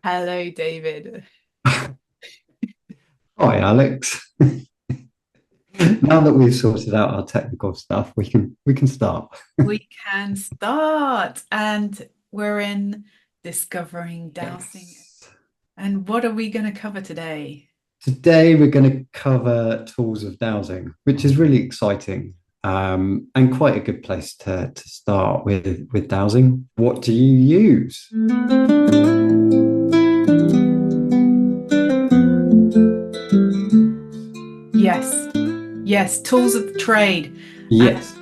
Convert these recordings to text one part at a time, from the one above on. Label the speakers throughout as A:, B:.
A: Hello, David.
B: Hi, Alex. Now that we've sorted out our technical stuff, we can start.
A: We can start. And we're in Discovering Dowsing.
B: Yes.
A: And what are we going to cover today?
B: Today we're going to cover tools of dowsing, which is really exciting and quite a good place to start with dowsing. What do you use?
A: Yes, yes, tools of the trade. And,
B: Yes.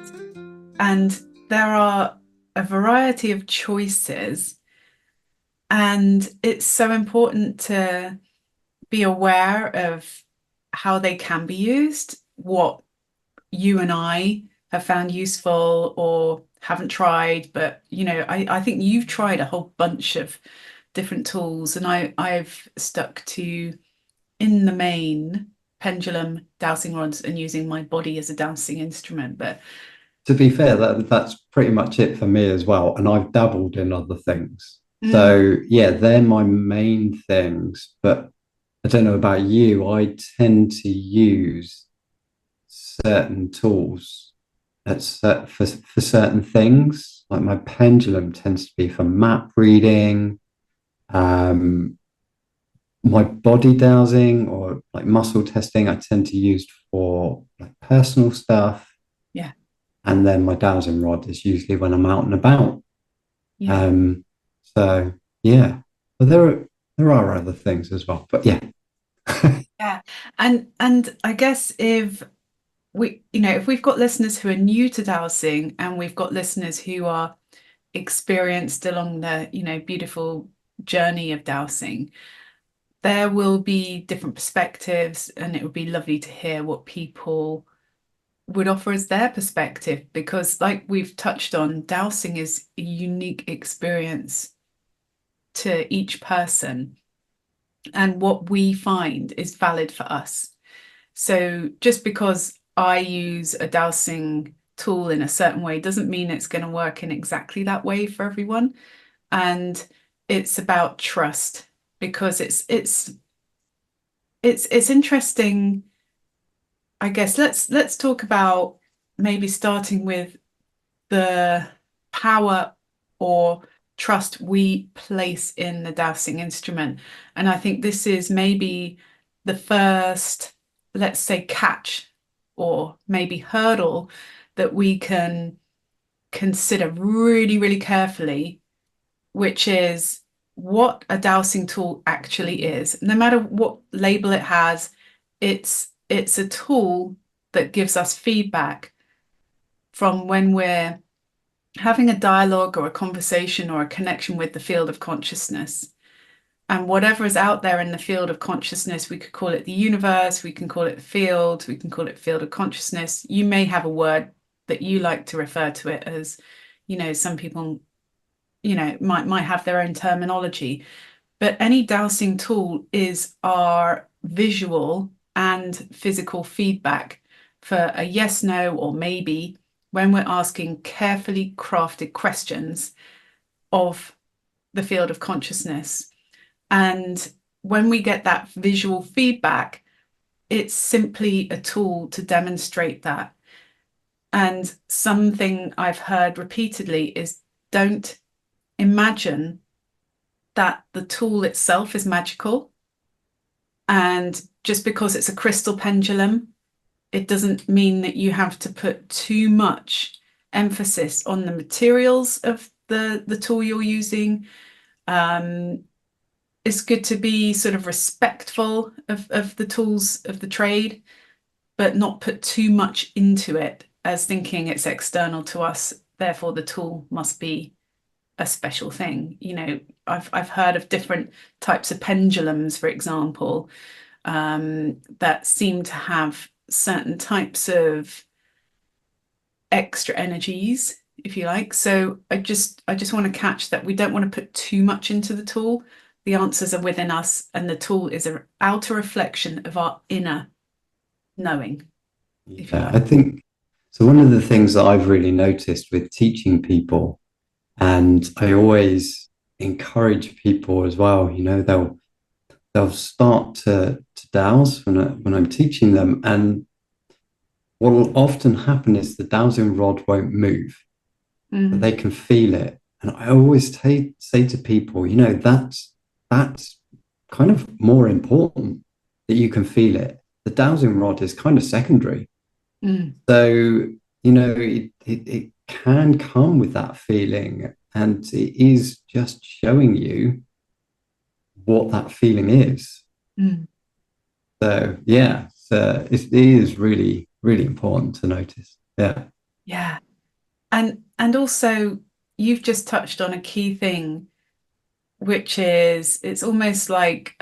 A: and there are a variety of choices. And it's so important to be aware of how they can be used, what you and I have found useful or haven't tried. But I think you've tried a whole bunch of different tools, and I've stuck to, in the main, pendulum, dowsing rods, and using my body as a dowsing instrument. But
B: To be fair, that's pretty much it for me as well. And I've dabbled in other things.
A: mm,
B: So yeah, they're my main things. But I don't know about you. I tend to use certain tools for certain things. Like my pendulum tends to be for map reading, um, my body dowsing or like muscle testing. I tend to use for like personal stuff,
A: yeah,
B: and then my dowsing rod is usually when I'm out and about.
A: yeah.
B: Um, so yeah, but there are other things as well. But yeah,
A: Yeah. And I guess if we've got listeners who are new to dowsing and we've got listeners who are experienced along the, beautiful journey of dowsing, there will be different perspectives, and it would be lovely to hear what people would offer as their perspective, because like we've touched on, dowsing is a unique experience to each person, and what we find is valid for us. So just because I use a dowsing tool in a certain way doesn't mean it's going to work in exactly that way for everyone. And it's about trust, because it's interesting. I guess let's talk about maybe starting with the power or trust we place in the dowsing instrument. And I think this is maybe the first, let's say, catch or maybe hurdle that we can consider really, really carefully, which is what a dowsing tool actually is. No matter what label it has, it's a tool that gives us feedback from when we're having a dialogue or a conversation or a connection with the field of consciousness. And whatever is out there in the field of consciousness, we could call it the universe, we can call it the field, we can call it field of consciousness. You may have a word that you like to refer to it as, some people, might have their own terminology. But any dowsing tool is our visual and physical feedback for a yes, no, or maybe when we're asking carefully crafted questions of the field of consciousness. And when we get that visual feedback, it's simply a tool to demonstrate that. And something I've heard repeatedly is, don't imagine that the tool itself is magical. And just because it's a crystal pendulum, it doesn't mean that you have to put too much emphasis on the materials of the tool you're using. Um, it's good to be sort of respectful of the tools of the trade, but not put too much into it as thinking it's external to us. Therefore, the tool must be a special thing. I've heard of different types of pendulums, for example, that seem to have certain types of extra energies, if you like. So I just want to catch that we don't want to put too much into the tool. The answers are within us, and the tool is an outer reflection of our inner knowing, if you
B: yeah,
A: like.
B: I think so. One of the things that I've really noticed with teaching people, and I always encourage people as well. They'll start to dowse when I'm teaching them, and what will often happen is the dowsing rod won't move, but
A: Mm,
B: they can feel it. And I always say to people, that's kind of more important, that you can feel it. The dowsing rod is kind of secondary.
A: mm,
B: So, it can come with that feeling, and it is just showing you what that feeling is.
A: mm.
B: So, yeah, it is really, really important to notice. Yeah.
A: Yeah. And also you've just touched on a key thing, which is it's almost like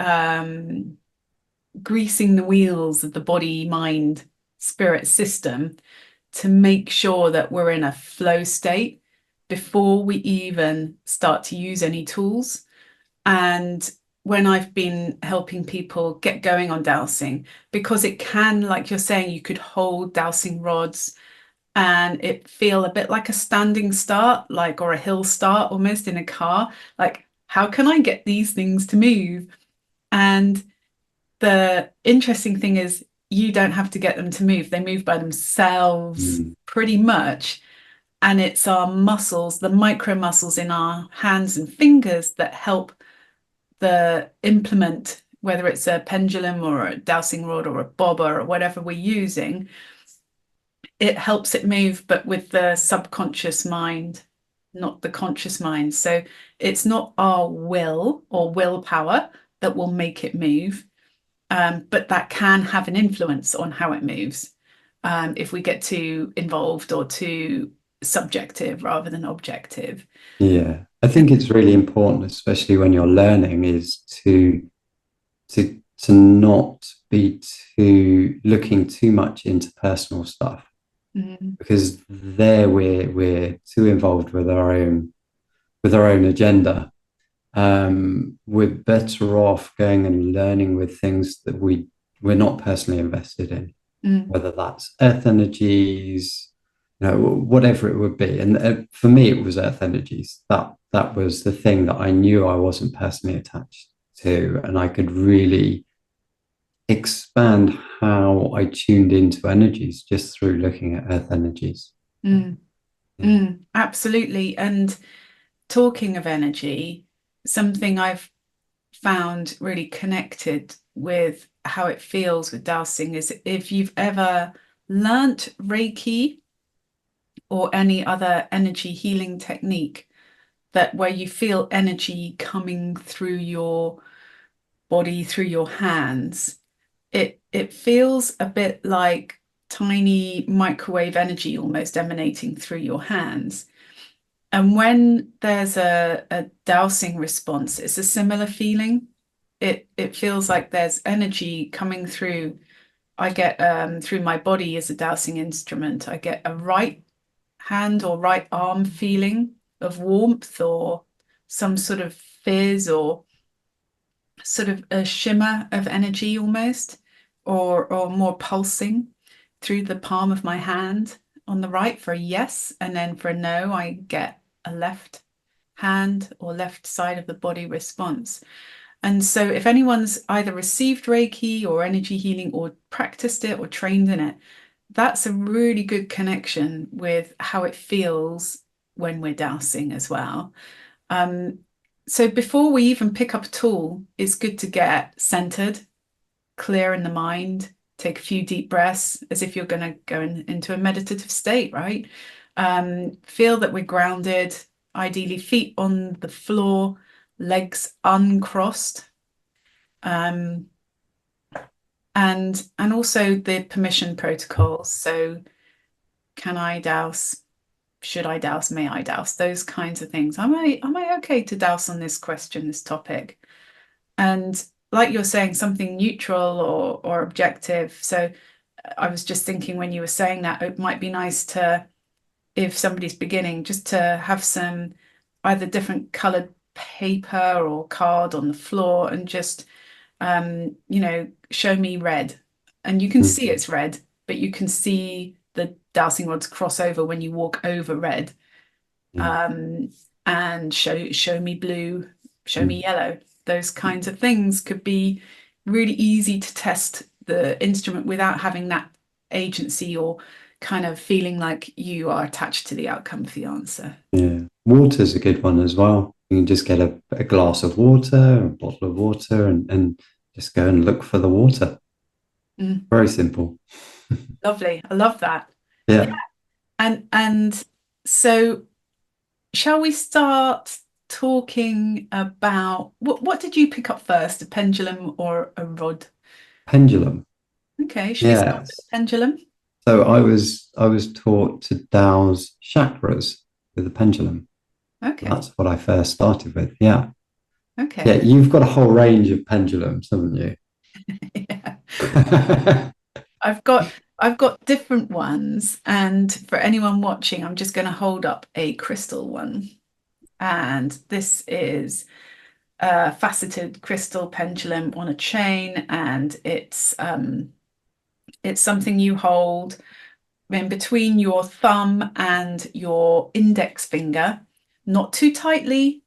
A: greasing the wheels of the body, mind, spirit system to make sure that we're in a flow state before we even start to use any tools. And when I've been helping people get going on dowsing, because it can, like you're saying, you could hold dowsing rods and it feel a bit like a standing start, like, or a hill start almost in a car. Like, how can I get these things to move? And the interesting thing is, you don't have to get them to move. They move by themselves
B: Mm.
A: pretty much. And it's our muscles, the micro muscles in our hands and fingers that help the implement, whether it's a pendulum or a dowsing rod or a bobber or whatever we're using, it helps it move, but with the subconscious mind, not the conscious mind. So it's not our will or willpower that will make it move, but that can have an influence on how it moves if we get too involved or too subjective rather than objective.
B: Yeah. I think
A: And
B: it's really important, especially when you're learning, is to not be too looking too much into personal stuff,
A: mm,
B: because there we're too involved with our own agenda. We're better off going and learning with things that we're not personally invested in,
A: mm,
B: whether that's earth energies, whatever it would be. And for me, it was earth energies. That was the thing that I knew I wasn't personally attached to, and I could really expand how I tuned into energies just through looking at earth energies.
A: mm,
B: Yeah.
A: absolutely. And talking of energy, something I've found really connected with how it feels with dowsing is if you've ever learnt Reiki or any other energy healing technique, that where you feel energy coming through your body, through your hands, it feels a bit like tiny microwave energy almost emanating through your hands. And when there's a dowsing response, it's a similar feeling. It feels like there's energy coming through. I get through my body as a dowsing instrument, I get a right hand or right arm feeling of warmth or some sort of fizz or sort of a shimmer of energy almost, or more pulsing through the palm of my hand on the right for a yes, and then for a no, I get a left hand or left side of the body response. And so, if anyone's either received Reiki or energy healing or practiced it or trained in it, that's a really good connection with how it feels when we're dowsing as well. Um, so, before we even pick up a tool, it's good to get centered, clear in the mind, take a few deep breaths as if you're going to go into a meditative state, right? Feel that we're grounded, ideally feet on the floor, legs uncrossed. Um, and also the permission protocols. So can I douse? Should I douse? May I douse? Those kinds of things. Am I okay to douse on this question, this topic? And like you're saying, something neutral or objective. So I was just thinking when you were saying that, it might be nice to, if somebody's beginning, just to have some either different colored paper or card on the floor and just show me red. And you can see
B: Mm.
A: it's red, but you can see the dowsing rods cross over when you walk over red.
B: Yeah.
A: Um, and show me blue, show me yellow. Those kinds of things could be really easy to test the instrument without having that agency or kind of feeling like you are attached to the outcome of the answer.
B: Yeah. Water's a good one as well. You can just get a glass of water, a bottle of water, and just go and look for the water.
A: Mm,
B: Very simple.
A: lovely. I love that. Yeah.
B: Yeah.
A: And so shall we start talking about what did you pick up first, a pendulum or a rod?
B: Pendulum.
A: Okay, should we start with the
B: Yes.
A: pendulum?
B: So I was taught to dowse chakras with a pendulum.
A: Okay.
B: That's what I first started with. Yeah. Yeah,
A: Okay.
B: you've got a whole range of pendulums, haven't you?
A: Yeah. I've got I've got different ones, and for anyone watching, I'm just going to hold up a crystal one. And this is a faceted crystal pendulum on a chain, and it's something you hold in between your thumb and your index finger, not too tightly,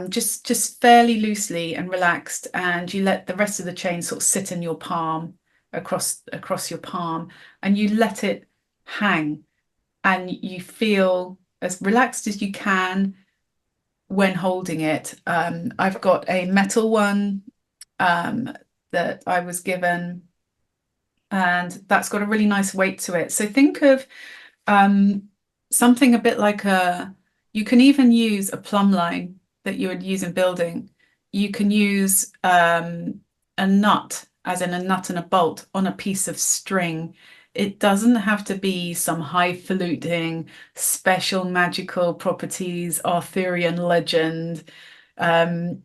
A: just fairly loosely and relaxed, and you let the rest of the chain sort of sit in your palm across your palm, and you let it hang, and you feel as relaxed as you can when holding it. I've got a metal one um, that I was given, and that's got a really nice weight to it. So think of um, something a bit like you can even use a plumb line that you would use in building. You can use a nut, as in a nut and a bolt, on a piece of string. It doesn't have to be some highfalutin, special magical properties, Arthurian legend, kind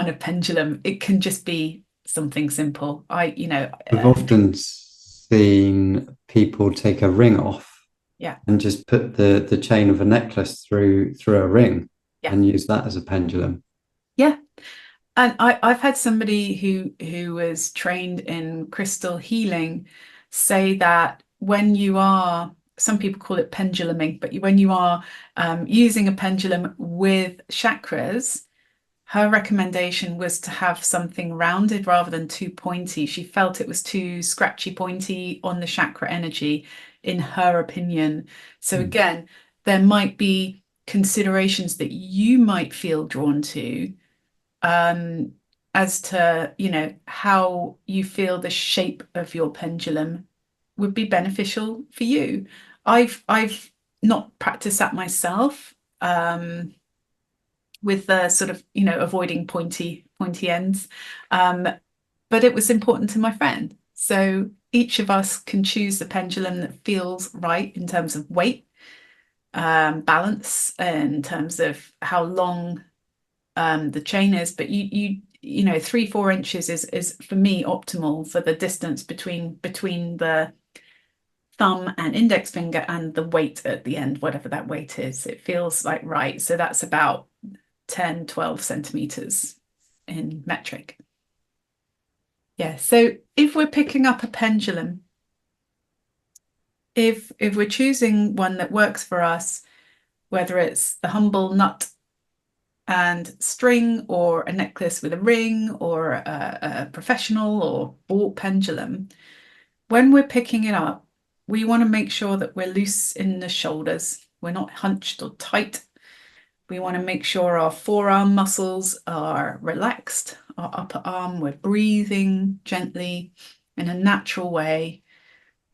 A: of pendulum. It can just be something simple.
B: We've often seen people take a ring off
A: Yeah,
B: and just put the chain of a necklace through a ring
A: yeah,
B: and use that as a pendulum.
A: yeah. And I've had somebody who was trained in crystal healing say that when you are, some people call it penduluming, but when you are using a pendulum with chakras, her recommendation was to have something rounded rather than too pointy. She felt it was too scratchy pointy on the chakra energy, in her opinion. So
B: Mm.
A: again, there might be considerations that you might feel drawn to um, as to, how you feel the shape of your pendulum would be beneficial for you. I've not practiced that myself with the sort of, avoiding pointy ends. Um, but it was important to my friend. So each of us can choose the pendulum that feels right in terms of weight, balance, in terms of how long the chain is, but you know 3-4 inches is for me optimal for the distance between the thumb and index finger and the weight at the end, whatever that weight is. It feels like right. So that's about 10-12 centimeters in metric. Yeah. So if we're picking up a pendulum, if we're choosing one that works for us, whether it's the humble nut and string, or a necklace with a ring, or a professional or bought pendulum, when we're picking it up, we want to make sure that we're loose in the shoulders. We're not hunched or tight. We want to make sure our forearm muscles are relaxed, our upper arm, we're breathing gently in a natural way.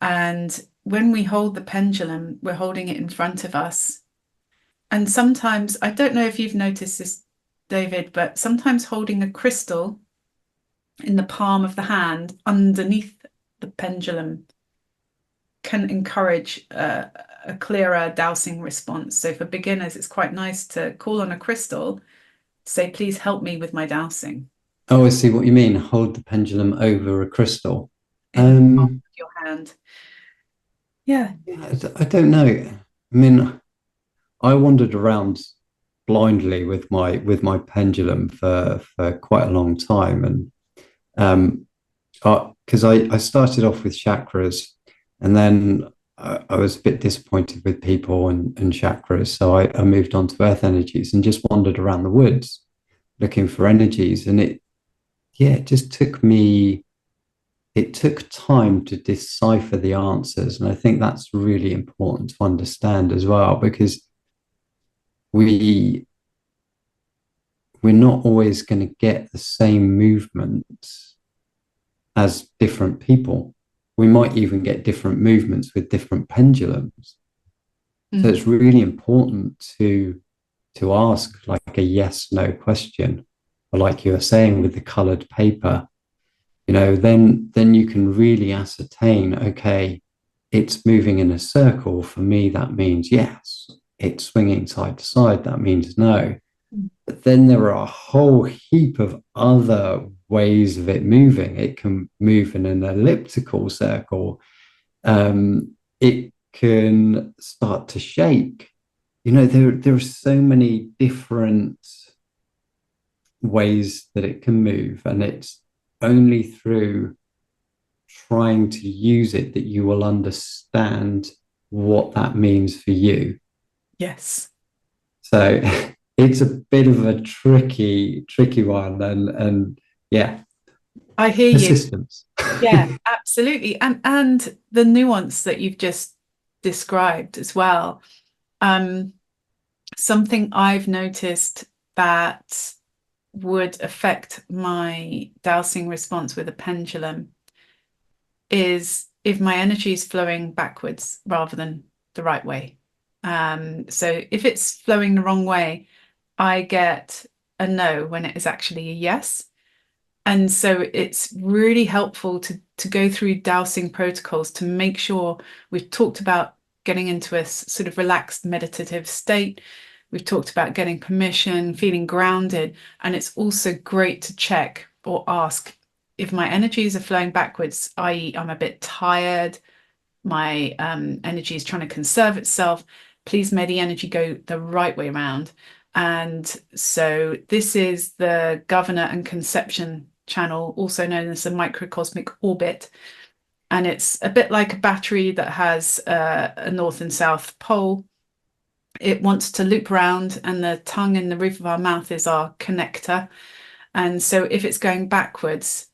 A: And when we hold the pendulum, we're holding it in front of us. And sometimes, I don't know if you've noticed this, David, but sometimes holding a crystal in the palm of the hand underneath the pendulum can encourage a clearer dowsing response. So for beginners, it's quite nice to call on a crystal, say, please help me with my dowsing
B: Oh, I see what you mean. Hold the pendulum over a crystal.
A: in the palm
B: Um,
A: of your hand. Yeah.
B: I don't know. I mean, I wandered around blindly with my pendulum for quite a long time, and because I started off with chakras, and then I was a bit disappointed with people and chakras. So I moved on to earth energies and just wandered around the woods looking for energies. And it just it took time to decipher the answers. And I think that's really important to understand as well, because we, we're not always going to get the same movements as different people. We might even get different movements with different pendulums. So
A: Mm.
B: it's really important to ask like a yes no question, or like you were saying with the colored paper, then you can really ascertain, okay, it's moving in a circle. For me, that means yes. It's swinging side to side. That means no. But then there are a whole heap of other ways of it moving. It can move in an elliptical circle. It can start to shake. There are so many different ways that it can move, and it's only through trying to use it that you will understand what that means for you.
A: Yes,
B: So it's a bit of a tricky one, and yeah,
A: I hear you.
B: persistence.
A: Yeah, absolutely. And the nuance that you've just described as well. Um, Something I've noticed that would affect my dowsing response with a pendulum is if my energy is flowing backwards rather than the right way. So if it's flowing the wrong way, I get a no when it is actually a yes. And so it's really helpful to go through dowsing protocols to make sure we've talked about getting into a sort of relaxed meditative state. We've talked about getting permission, feeling grounded, and it's also great to check or ask if my energies are flowing backwards, i.e., I'm a bit tired, my energy is trying to conserve itself. Please may the energy go the right way around. And so this is the governor and conception channel, also known as the microcosmic orbit. And it's a bit like a battery that has a north and south pole. It wants to loop around, and the tongue and the roof of our mouth is our connector. And so if it's going backwards,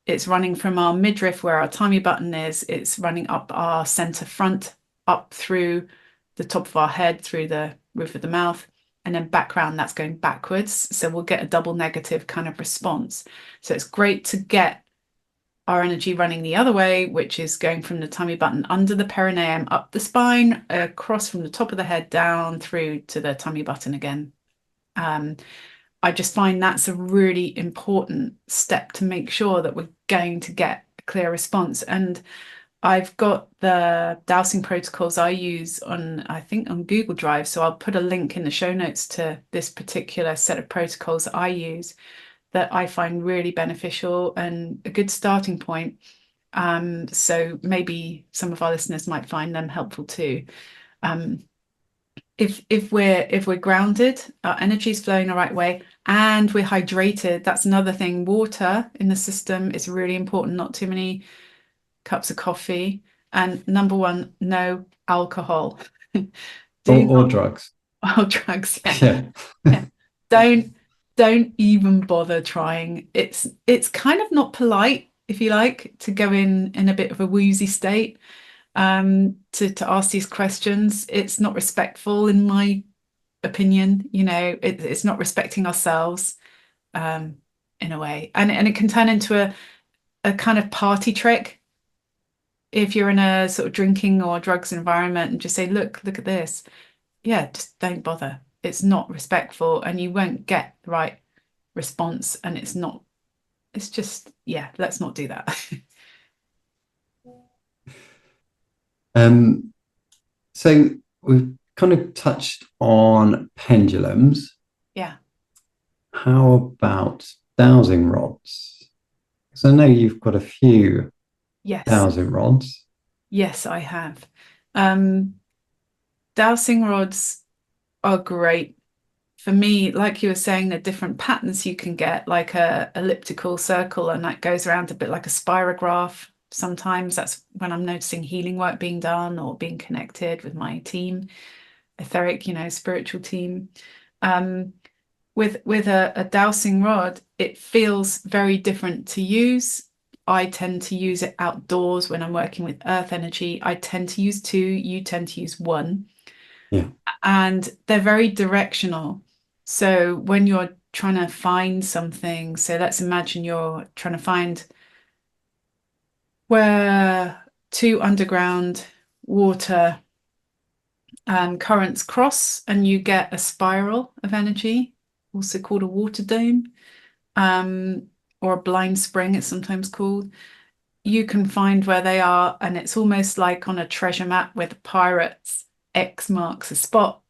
A: it's running from our midriff where our tummy button is, it's running up our center front, up through the top of our head, through the roof of the mouth, and then background, that's going backwards. So we'll get a double negative kind of response. So it's great to get our energy running the other way, which is going from the tummy button under the perineum, up the spine, across from the top of the head down through to the tummy button again. Um, I just find that's a really important step to make sure that we're going to get a clear response. And I've got the dowsing protocols I use on, I think, on Google Drive. So I'll put a link in the show notes to this particular set of protocols I use that I find really beneficial and a good starting point. So maybe some of our listeners might find them helpful too. Um, if we're grounded, our energy is flowing the right way, and we're hydrated. That's another thing. Water in the system is really important. Not too many cups of coffee. And number one, no alcohol.
B: or,
A: Do
B: or
A: not,
B: drugs.
A: oh, drugs. Yeah,
B: Yeah.
A: yeah. Don't don't even bother trying. It's kind of not polite, if you like, to go in a bit of a woozy state to ask these questions. It's not respectful, in my opinion. It's not respecting ourselves um, in a way, and it can turn into a kind of party trick if you're in a sort of drinking or drugs environment and just say, look at this. Yeah, just don't bother. It's not respectful, and you won't get the right response. And it's just, yeah, let's not do that.
B: Um, so we've kind of touched on pendulums.
A: Yeah.
B: How about dowsing rods? Because I know you've got a few
A: Yes.
B: dowsing rods.
A: Yes, I have. Um, Dowsing rods are great. For me, like you were saying, the different patterns you can get, like a elliptical circle, and that goes around a bit like a spirograph. sometimes that's when I'm noticing healing work being done or being connected with my team, etheric, spiritual team. With a dowsing rod, it feels very different to use. I tend to use it outdoors when I'm working with earth energy. I tend to use two, you tend to use one.
B: Yeah.
A: And they're very directional. So when you're trying to find something, so let's imagine you're trying to find where two underground water currents cross and you get a spiral of energy, also called a water dome, or a blind spring, it's sometimes called. You can find where they are, and it's almost like on a treasure map where the pirates X marks a spot.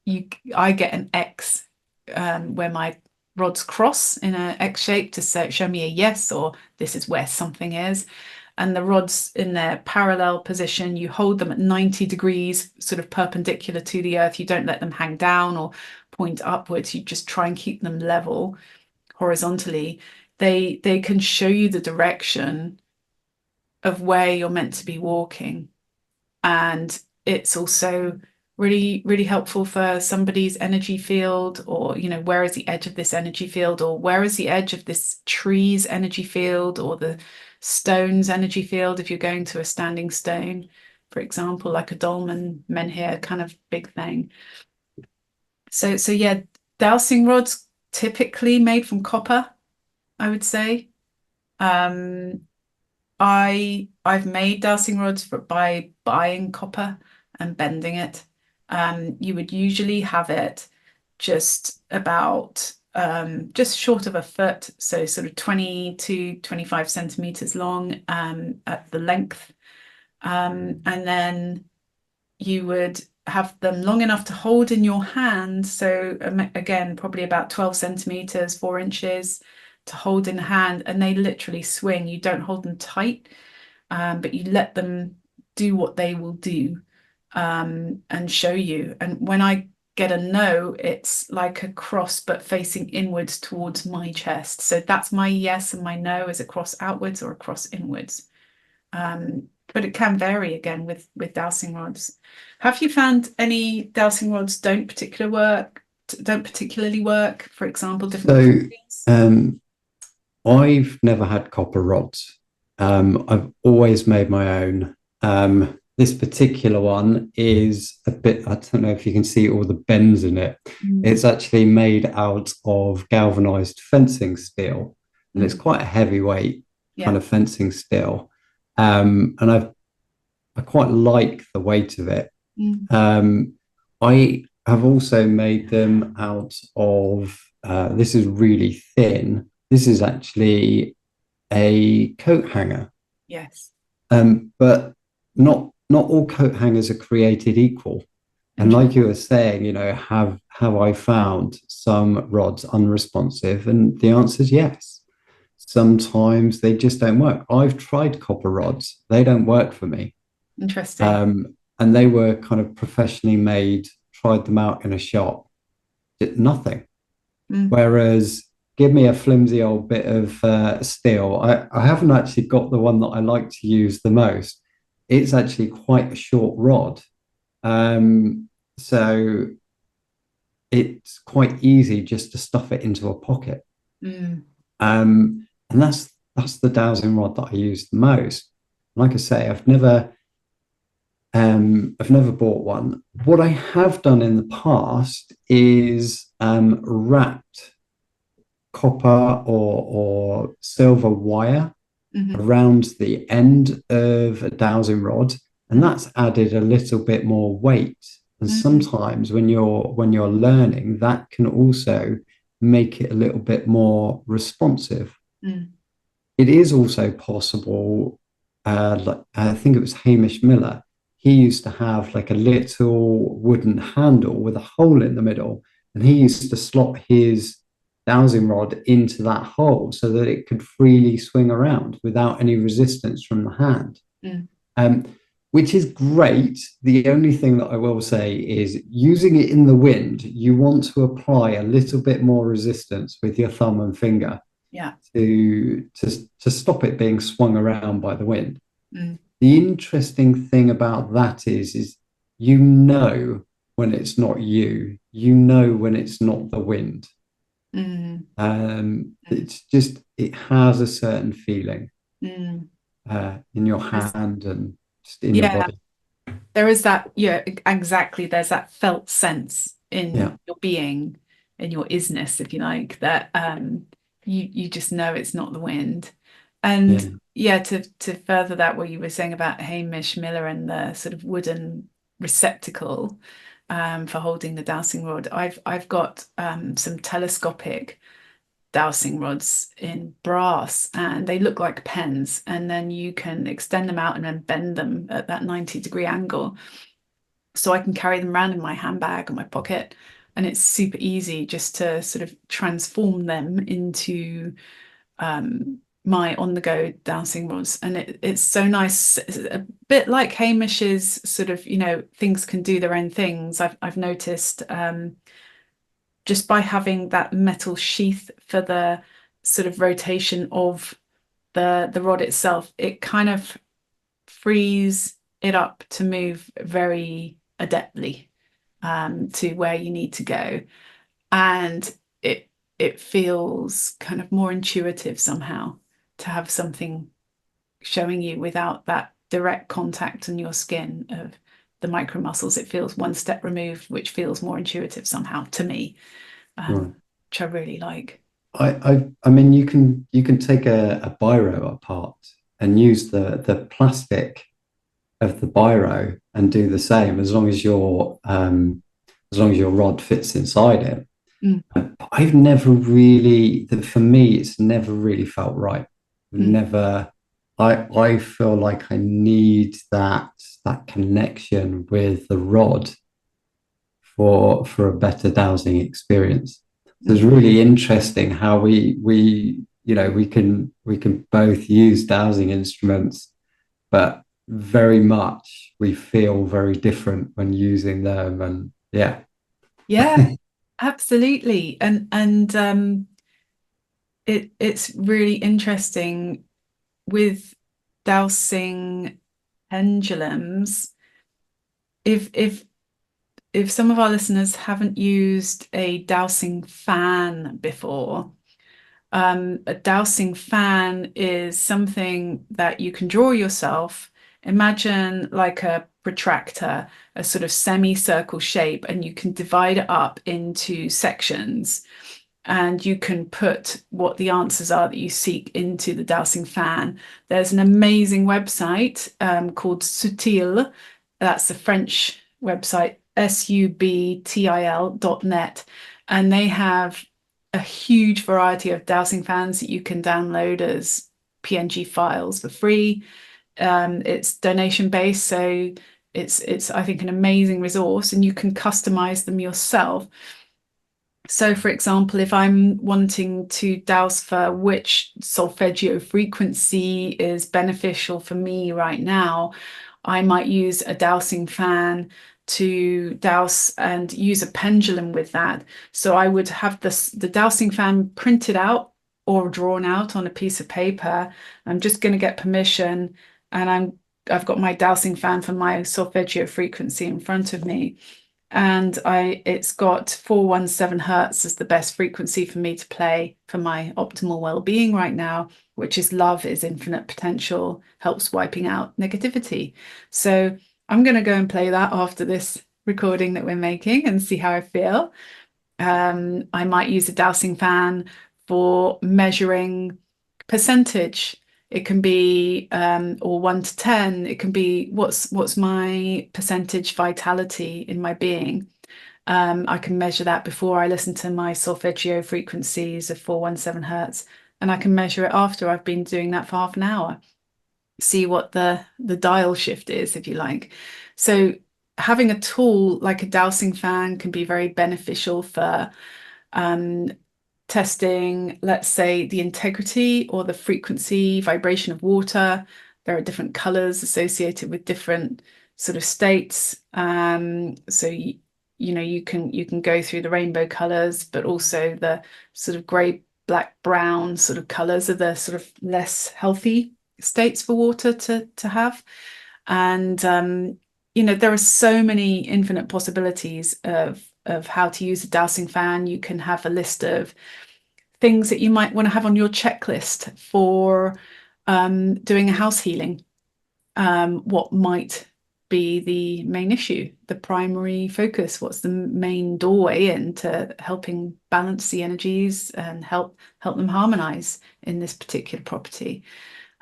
A: I get an X where my rods cross in an X shape to show me a yes, or this is where something is. And the rods in their parallel position, you hold them at 90 degrees, sort of perpendicular to the earth. You don't let them hang down or point upwards. You just try and keep them level horizontally. They can show you the direction of where you're meant to be walking. And it's also really, really helpful for somebody's energy field, or, where is the edge of this energy field, or where is the edge of this tree's energy field, or the stone's energy field, if you're going to a standing stone, for example, like a dolmen menhir kind of big thing. So yeah, dowsing rods typically made from copper, I would say. I've made dowsing rods by buying copper and bending it. You would usually have it just about just short of a foot, so sort of 20 to 25 centimeters long at the length. And then you would have them long enough to hold in your hand. So again, probably about 12 centimeters, 4 inches to hold in hand, and they literally swing. You don't hold them tight, but you let them do what they will do, and show you. And when I get a no, it's like a cross but facing inwards towards my chest. So that's my yes, and my no is a cross outwards or a cross inwards. But it can vary again with dowsing rods. Have you found any dowsing rods don't particularly work? For example, different
B: So
A: companies?
B: I've never had copper rods. I've always made my own. This particular one is a bit, I don't know if you can see all the bends in it. It's actually made out of galvanized fencing steel, and it's quite a heavyweight kind of fencing steel. And I quite like the weight of it. I have also made them out of, this is really thin. This is actually a coat hanger.
A: Yes.
B: But not all coat hangers are created equal. And like you were saying, have I found some rods unresponsive? And the answer is yes. Sometimes they just don't work. I've tried copper rods; they don't work for me.
A: Interesting.
B: And they were kind of professionally made. Tried them out in a shop, did nothing. Whereas give me a flimsy old bit of steel. I haven't actually got the one that I like to use the most. It's actually quite a short rod. So it's quite easy just to stuff it into a pocket. And that's the dowsing rod that I use the most. Like I say, I've never bought one. What I have done in the past is wrapped copper or silver wire around the end of a dowsing rod, and that's added a little bit more weight. And sometimes when you're learning, that can also make it a little bit more responsive. It is also possible, like, I think it was Hamish Miller. He used to have like a little wooden handle with a hole in the middle, and he used to slot his dowsing rod into that hole so that it could freely swing around without any resistance from the hand. Which is great. The only thing that I will say is using it in the wind, you want to apply a little bit more resistance with your thumb and finger
A: Yeah.
B: to stop it being swung around by the wind.
A: Mm,
B: the interesting thing about that is you know when it's not you, you know when it's not the wind.
A: mm, mm,
B: It's just it has a certain feeling
A: mm.
B: in your
A: There's-
B: hand and just in your
A: Yeah,
B: body.
A: there is that, yeah, exactly. There's that felt sense
B: Yeah,
A: in your being, in your isness, if you like, that you just know it's not the wind. And
B: yeah,
A: yeah, to further that, what you were saying about Hamish Miller and the sort of wooden receptacle for holding the dowsing rod, I've got some telescopic dowsing rods in brass and they look like pens, and then you can extend them out and then bend them at that 90-degree angle, so I can carry them around in my handbag or my pocket, and it's super easy just to sort of transform them into my on-the-go dowsing rods. And it's so nice. It's a bit like Hamish's sort of, things can do their own things. I've noticed just by having that metal sheath for the sort of rotation of the rod itself, it kind of frees it up to move very adeptly to where you need to go. And it feels kind of more intuitive somehow to have something showing you without that direct contact on your skin of the micro muscles. It feels one step removed, which feels more intuitive somehow to me,
B: right.
A: which I really like.
B: I mean, you can take a biro apart and use the plastic of the biro and do the same as long as your rod fits inside it.
A: Mm,
B: I've never really, for me, it's never really felt right.
A: mm,
B: Never, I feel like I need that connection with the rod for a better dowsing experience. So it's
A: mm.
B: really interesting how we can both use dowsing instruments, but very much we feel very different when using them. And yeah,
A: Yeah, absolutely. And it's really interesting with dowsing pendulums. If some of our listeners haven't used a dowsing fan before, a dowsing fan is something that you can draw yourself. Imagine like a protractor, a sort of semicircle shape, and you can divide it up into sections. And you can put what the answers are that you seek into the dowsing fan. There's an amazing website called Sutil. That's the French website, subtil.net. And they have a huge variety of dowsing fans that you can download as PNG files for free. It's donation based, so it's I think an amazing resource, and you can customize them yourself. So, for example, if I'm wanting to douse for which solfeggio frequency is beneficial for me right now, I might use a dowsing fan to douse and use a pendulum with that. So I would have the dowsing fan printed out or drawn out on a piece of paper. I'm just going to get permission, and I've got my dowsing fan for my solfeggio frequency in front of me, and it's got 417 hertz as the best frequency for me to play for my optimal well-being right now, which is love is infinite potential, helps wiping out negativity. So I'm going to go and play that after this recording that we're making and see how I feel. I might use a dowsing fan for measuring percentage. It can be or 1 to 10. It can be what's my percentage vitality in my being. I can measure that before I listen to my solfeggio frequencies of 417 hertz, and I can measure it after I've been doing that for half an hour. See what the dial shift is, if you like. So having a tool like a dowsing fan can be very beneficial for um, testing, let's say, the integrity or the frequency, vibration of water. There are different colors associated with different sort of states. So you can go through the rainbow colors, but also the sort of gray, black, brown sort of colors are the sort of less healthy states for water to have. And there are so many infinite possibilities of how to use a dowsing fan. You can have a list of things that you might want to have on your checklist for doing a house healing. What might be the main issue, the primary focus? What's the main doorway into helping balance the energies and help them harmonize in this particular property?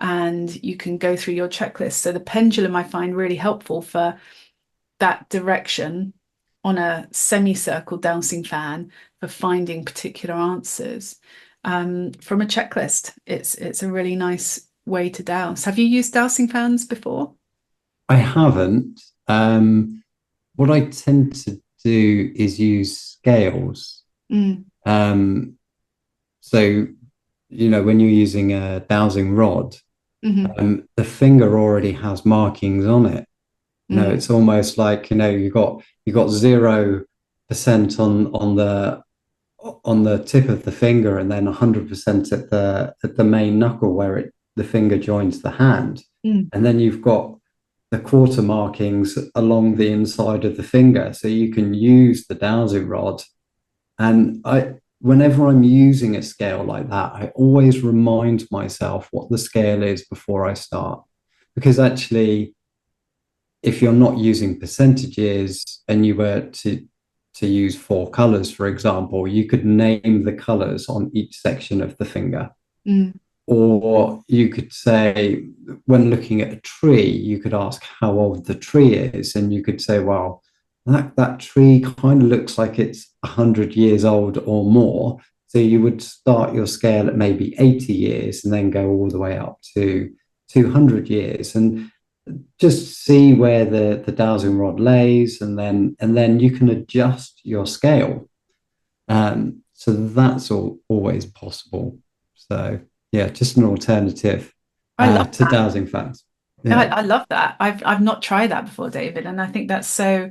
A: And you can go through your checklist. So the pendulum I find really helpful for that direction on a semicircle dowsing fan for finding particular answers from a checklist. It's a really nice way to douse. Have you used dowsing fans before?
B: I haven't. What I tend to do is use scales.
A: Mm,
B: Um, so, when you're using a dowsing rod,
A: mhm,
B: the finger already has markings on it.
A: mm,
B: It's almost like, you got 0% on the tip of the finger, and then 100% at the main knuckle where the finger joins the hand.
A: mm,
B: And then you've got the quarter markings along the inside of the finger. So you can use the dowsing rod. And whenever I'm using a scale like that, I always remind myself what the scale is before I start. Because actually, if you're not using percentages and you were to use 4 colors, for example, you could name the colors on each section of the finger.
A: mm,
B: Or you could say, when looking at a tree, you could ask how old the tree is, and you could say, well, that tree kind of looks like it's 100 years old or more. So you would start your scale at maybe 80 years and then go all the way up to 200 years, and just see where the dowsing rod lays, and then you can adjust your scale. So that's always possible. So yeah, just an alternative
A: I love
B: to
A: that.
B: dowsing fans.
A: I,
B: Yeah,
A: I love that. I've not tried that before, David, and I think that's so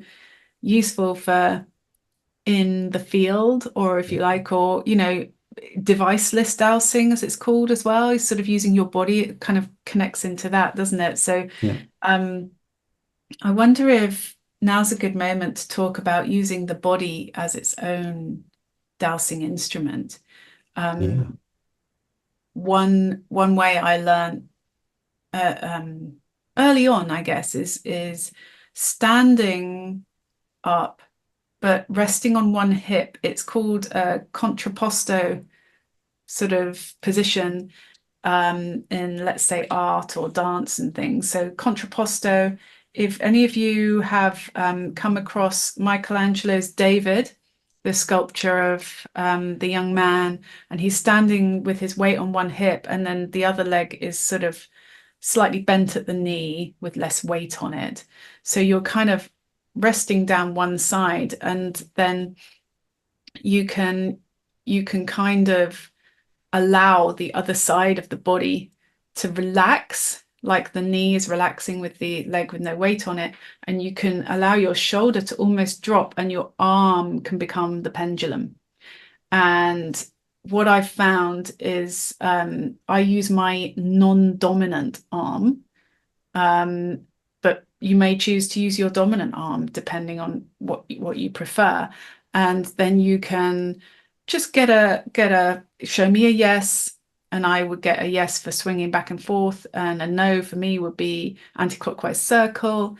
A: useful for in the field, or if you like, or deviceless dowsing, as it's called as well, is sort of using your body. It kind of connects into that, doesn't it? So
B: yeah,
A: um, I wonder if now's a good moment to talk about using the body as its own dowsing instrument.
B: yeah,
A: Um, one way I learned uh, um, early on, I guess, is standing up but resting on one hip. It's called a contrapposto sort of position in, let's say, art or dance and things. So contrapposto, if any of you have come across Michelangelo's David, the sculpture of the young man, and he's standing with his weight on one hip, and then the other leg is sort of slightly bent at the knee with less weight on it. So you're kind of resting down one side, and then you can you can kind of allow the other side of the body to relax, like the knee is relaxing with the leg with no weight on it. And you can allow your shoulder to almost drop, and your arm can become the pendulum. And what I've found is I use my non-dominant arm, um, but you may choose to use your dominant arm depending on what you prefer. And then you can just get a show me a yes, and I would get a yes for swinging back and forth, and a no for me would be anti-clockwise circle.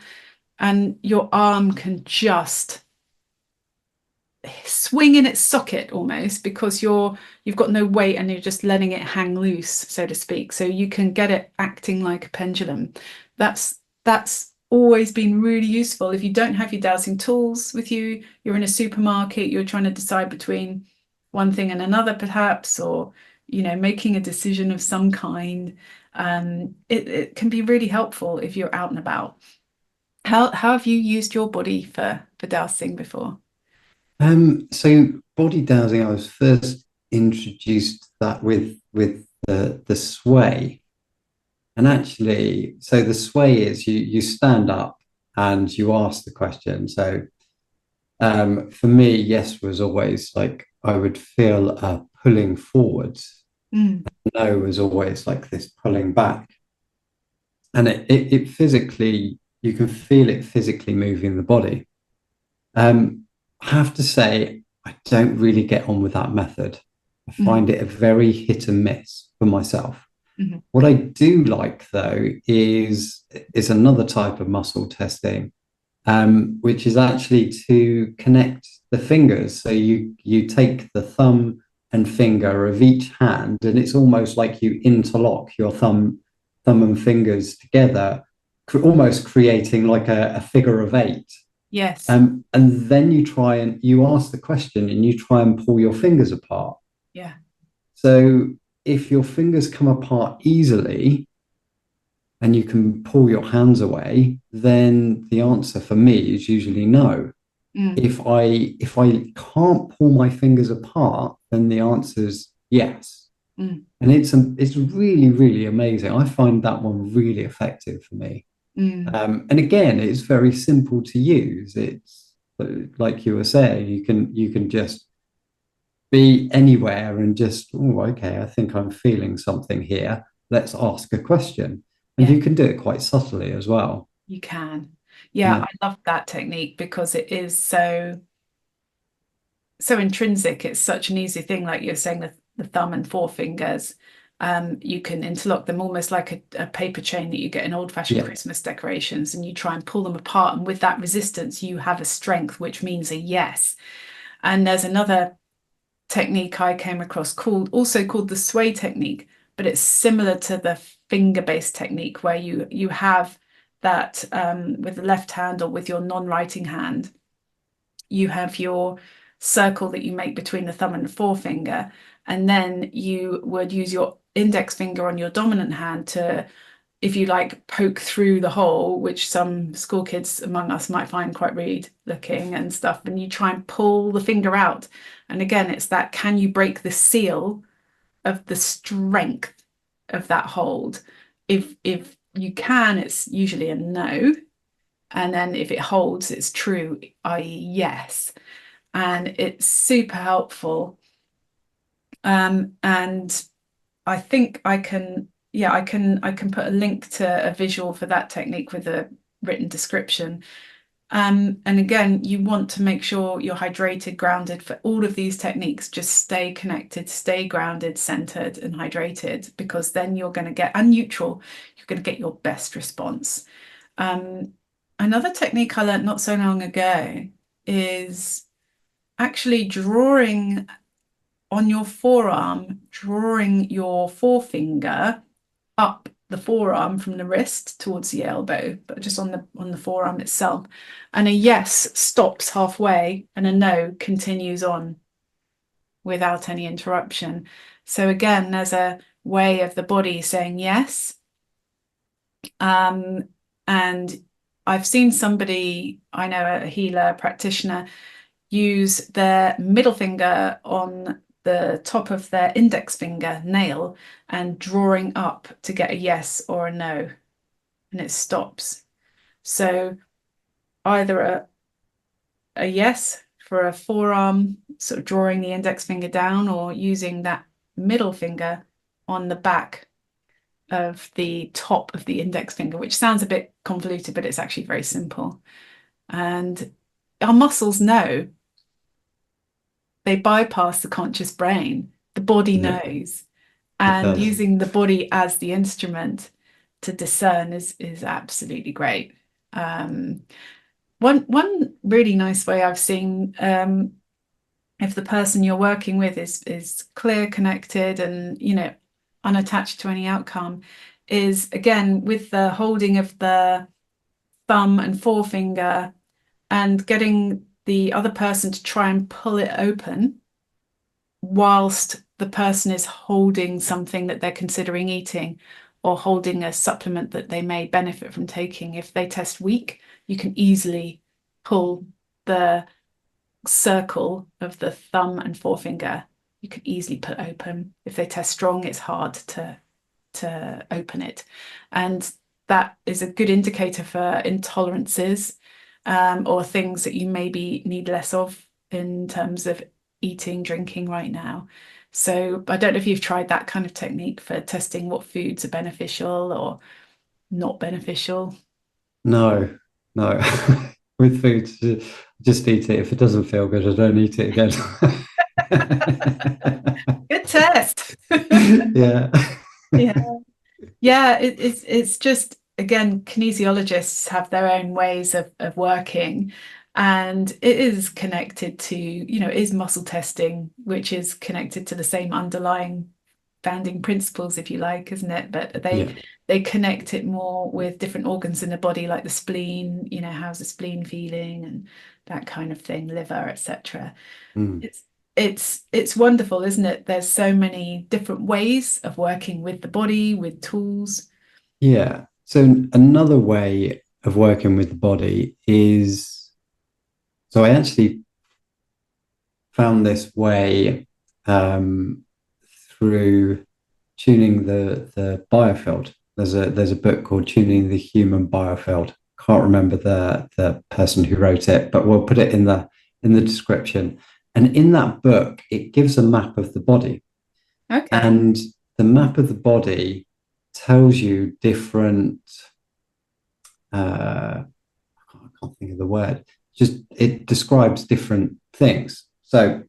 A: And your arm can just swing in its socket almost, because you've got no weight and you're just letting it hang loose, so to speak. So you can get it acting like a pendulum. That's always been really useful. If you don't have your dowsing tools with you, you're in a supermarket, you're trying to decide between one thing and another, perhaps, or making a decision of some kind. It can be really helpful if you're out and about. How have you used your body for dowsing before?
B: so body dowsing, I was first introduced to that with the sway. And actually, so the sway is you stand up and you ask the question. So for me, yes was always like I would feel a pulling forwards.
A: Mm,
B: No was always like this pulling back. and it physically, you can feel it physically moving the body. I have to say, I don't really get on with that method. I
A: Mhm.
B: find it a very hit and miss for myself.
A: Mhm.
B: What I do like though is another type of muscle testing, which is actually to connect the fingers. So you take the thumb and finger of each hand, and it's almost like you interlock your thumb and fingers together, almost creating like a figure of eight.
A: Yes.
B: And then you ask the question and you try and pull your fingers apart.
A: Yeah.
B: So if your fingers come apart easily and you can pull your hands away, then the answer for me is usually no.
A: Mm.
B: If I can't pull my fingers apart, then the answer is yes.
A: Mm.
B: And it's really, really amazing. I find that one really effective for me.
A: Mm.
B: And again, it's very simple to use. It's like you were saying, you can just be anywhere and just, oh, okay, I think I'm feeling something here. Let's ask a question. And
A: Yeah.
B: you can do it quite subtly as well.
A: You can. Yeah,
B: Yeah.
A: I love that technique because it is so intrinsic. It's such an easy thing, like you're saying, the thumb and forefingers. You can interlock them almost like a paper chain that you get in old-fashioned
B: Yeah.
A: Christmas decorations, and you try and pull them apart. And with that resistance, you have a strength, which means a yes. And there's another technique I came across called the sway technique, but it's similar to the finger-based technique where you have that with the left hand or with your non-writing hand, you have your circle that you make between the thumb and the forefinger, and then you would use your index finger on your dominant hand to, if you like, poke through the hole, which some school kids among us might find quite rude looking and stuff, and you try and pull the finger out. And again, it's that, can you break the seal of the strength of that hold? If you can, it's usually a no. And then if it holds, it's true, i.e., yes. And it's super helpful. And I think I can, yeah, I can put a link to a visual for that technique with a written description. And again, you want to make sure you're hydrated, grounded for all of these techniques. Just stay connected, stay grounded, centered, and hydrated, because then you're going to get, and neutral, you're going to get your best response. Um, Another technique I learned not so long ago is actually drawing on your forearm, drawing your forefinger up the forearm from the wrist towards the elbow, but just on the forearm itself. And a yes stops halfway and a no continues on without any interruption. So again, there's a way of the body saying yes. Um, and I've seen somebody, I know a healer practitioner, use their middle finger on the top of their index finger nail and drawing up to get a yes or a no, and it stops. So either a yes for a forearm, sort of drawing the index finger down, or using that middle finger on the back of the top of the index finger, which sounds a bit convoluted, but it's actually very simple. And our muscles know, they bypass the conscious brain. The body
B: Yeah,
A: knows.
B: it
A: And
B: does.
A: using the body as the instrument to discern is absolutely great. Um, one really nice way I've seen, if the person you're working with is clear, connected, and unattached to any outcome, is again with the holding of the thumb and forefinger and getting the other person to try and pull it open whilst the person is holding something that they're considering eating or holding a supplement that they may benefit from taking. If they test weak, you can easily pull the circle of the thumb and forefinger. You can easily pull open. If they test strong, it's hard to open it. And that is a good indicator for intolerances, or things that you maybe need less of in terms of eating, drinking right now. So I don't know if you've tried that kind of technique for testing what foods are beneficial or not beneficial.
B: No, no. With food, just eat it. If it doesn't feel good, I don't eat it again.
A: Good test.
B: Yeah.
A: Yeah. Yeah, it's just again, kinesiologists have their own ways of working, and it is connected to, it is muscle testing, which is connected to the same underlying founding principles, if you like, isn't it? But
B: Yeah.
A: they connect it more with different organs in the body, like the spleen, how's the spleen feeling and that kind of thing, liver, etc.
B: Mm.
A: It's wonderful, isn't it? There's so many different ways of working with the body, with tools.
B: Yeah. So another way of working with the body is, so I actually found this way um, through tuning the biofield. There's a book called Tuning the Human Biofield. Can't remember the person who wrote it, but we'll put it in the description. And in that book, it gives a map of the body.
A: Okay.
B: And the map of the body tells you different I can't think of the word. Just it describes different things. So,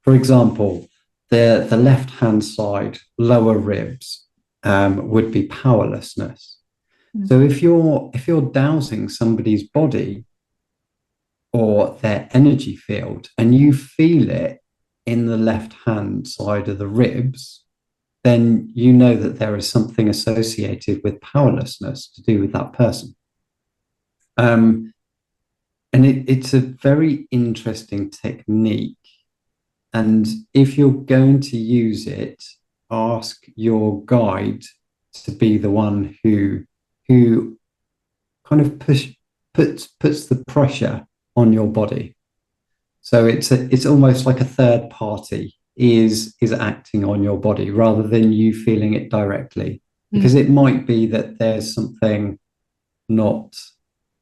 B: for example, the left hand side lower ribs would be powerlessness. So
A: Mm.
B: if you're dowsing somebody's body or their energy field and you feel it in the left hand side of the ribs, then you know that there is something associated with powerlessness to do with that person. Um, and it's a very interesting technique. And if you're going to use it, ask your guide to be the one who kind of puts the pressure on your body. So it's almost like a third party is acting on your body rather than you feeling it directly. Because
A: Mm.
B: it might be that there's something not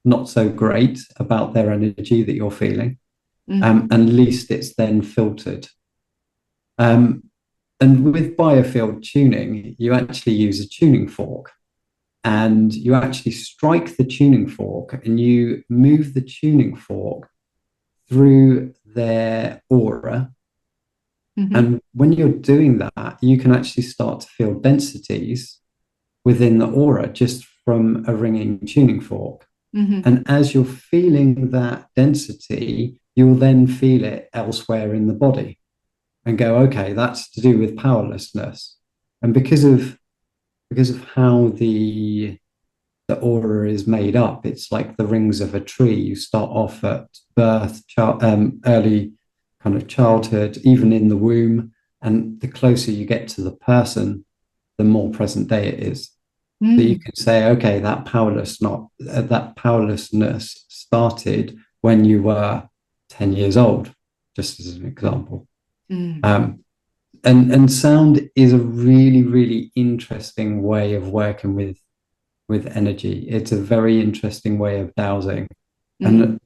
B: not so great about their energy that you're feeling.
A: Mm.
B: And at least it's then filtered. Um, and with biofield tuning, you actually use a tuning fork and you actually strike the tuning fork and you move the tuning fork through their aura.
A: Mm-hmm.
B: And when you're doing that, you can actually start to feel densities within the aura just from a ringing tuning fork.
A: Mm-hmm.
B: And as you're feeling that density, you'll then feel it elsewhere in the body and go, okay, that's to do with powerlessness. And because of how the aura is made up, it's like the rings of a tree. You start off at birth, early kind of childhood, even in the womb, and the closer you get to the person, the more present day it is. So you
A: Mm.
B: can say, okay, that powerlessness started when you were 10 years old, just as an example.
A: Mm.
B: Um, and sound is a really, really interesting way of working with energy. It's a very interesting way of dowsing.
A: Mm.
B: And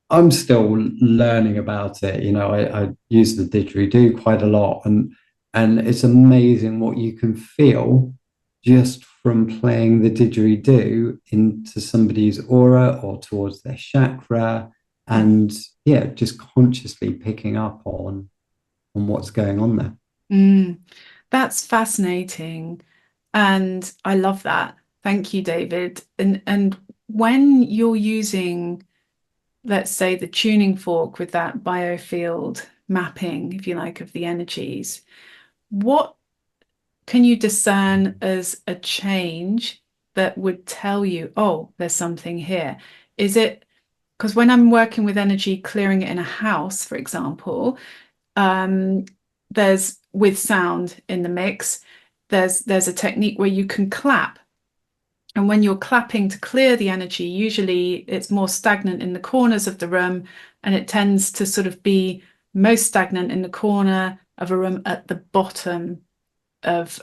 B: I'm still learning about it. I use the didgeridoo quite a lot, and it's amazing what you can feel just from playing the didgeridoo into somebody's aura or towards their chakra, and yeah, just consciously picking up on what's going on there.
A: Mm. That's fascinating. And I love that. Thank you, David. And when you're using, let's say, the tuning fork with that biofield mapping, if you like, of the energies, what can you discern as a change that would tell you, oh, there's something here? Is it because when I'm working with energy, clearing it in a house, for example, um, there's with sound in the mix, there's a technique where you can clap. And when you're clapping to clear the energy, usually it's more stagnant in the corners of the room, and it tends to sort of be most stagnant in the corner of a room at the bottom of